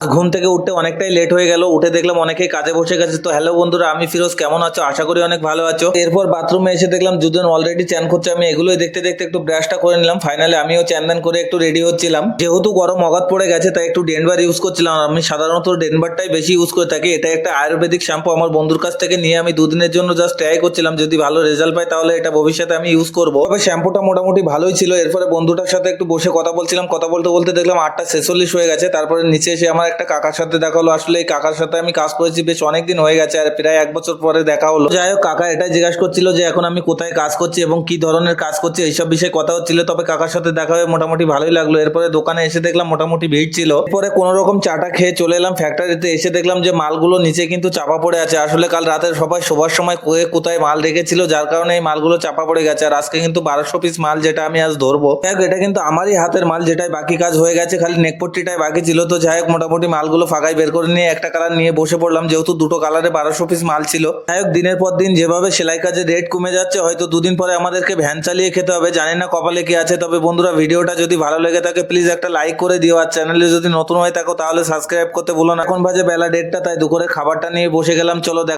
ঘুম থেকে উঠতে অনেকটাই লেট হয়ে গেল, উঠে দেখলাম অনেকেই কাজে বসে গেছে। তো হ্যালো বন্ধুরা, আমি ফিরোজ, কেমন আছো? আশা করি অনেক ভালো আছো। এরপর বাথরুমে এসে দেখলাম দুজন অলরেডি চ্যান করছে, আমি এগুলোই দেখতে দেখতে একটু ব্রাশটা করে নিলাম। ফাইনালি আমিও চ্যান ধ্যান করে একটু রেডি হচ্ছিলাম। যেহেতু গরম অগাধ পড়ে গেছে তাই একটু ডেনভার ইউজ করছিলাম। আমি সাধারণত ডেনভারটাই বেশি ইউজ করে থাকি। এটা একটা আয়ুর্বেদিক শ্যাম্পু, আমার বন্ধুর কাছ থেকে নিয়ে আমি দুদিনের জন্য জাস্ট ট্রাই করছিলাম। যদি ভালো রেজাল্ট পাই তাহলে এটা ভবিষ্যতে আমি ইউজ করবো। তবে শ্যাম্পুটা মোটামুটি ভালোই ছিল। এরপরে বন্ধুটার সাথে একটু বসে কথা বলছিলাম, কথা বলতে বলতে দেখলাম 8টা 46 হয়ে গেছে। তারপরে নিচে এসে আমার একটা কাকার সাথে দেখা হলো। আসলে এই কাকার সাথে আমি কাজ করেছি বেশ অনেকদিন হয়ে গেছে, আর প্রায় 1 বছর পরে দেখা হলো। যাই হোক, কাকা এটাই জিজ্ঞাসা করছিল যে এখন আমি কোথায় কাজ করছি এবং কি ধরনের কাজ করছি, এইসব বিষয়ে কথা হচ্ছিল। তবে কাকার সাথে দেখা হয়ে মোটামুটি ভালোই লাগলো। এরপরে দোকানে এসে দেখলাম মোটামুটি ভিড় ছিল। এরপরে কোনো রকম চাটা খেয়ে চলে এলাম ফ্যাক্টরিতে। এসে দেখলাম যে মালগুলো নিচে কিন্তু চাপা পড়ে আছে। আসলে কাল রাতে সবাই শোবার সময় কোথায় মাল রেখেছিল, যার কারণে এই মালগুলো চাপা পড়ে গেছে। আর আজকে কিন্তু 1200 পিস মাল যেটা আমি আজ ধরবো। যাই হোক, এটা কিন্তু আমারই হাতের মাল, যেটাই বাকি কাজ হয়ে গেছে, খালি নেকপট্টিটাই বাকি ছিল। তো যাই হোক, মোটামুটি মালগুলো ফাঁকায় বের করে নিয়ে একটা কালার নিয়ে বসে পড়লাম, যেহেতু দুটো কালারে 1200 পিস মাল ছিল। যাই হোক, দিনের পর দিন যেভাবে সেলাই কাজের রেট কমে যাচ্ছে, হয়তো দুদিন পরে আমাদেরকে ভ্যান চালিয়ে খেতে হবে। জানি না কপালে কি আছে। তবে বন্ধুরা, ভিডিওটা যদি ভালো লেগে থাকে প্লিজ একটা লাইক করে দিও। আর চ্যানেলে যদি নতুন হয়ে থাকো তাহলে সাবস্ক্রাইব করতে ভুলো না। এখন বাজে বেলা 1:30, তাই দুপুরের খাবারটা নিয়ে বসে গেলাম। চলো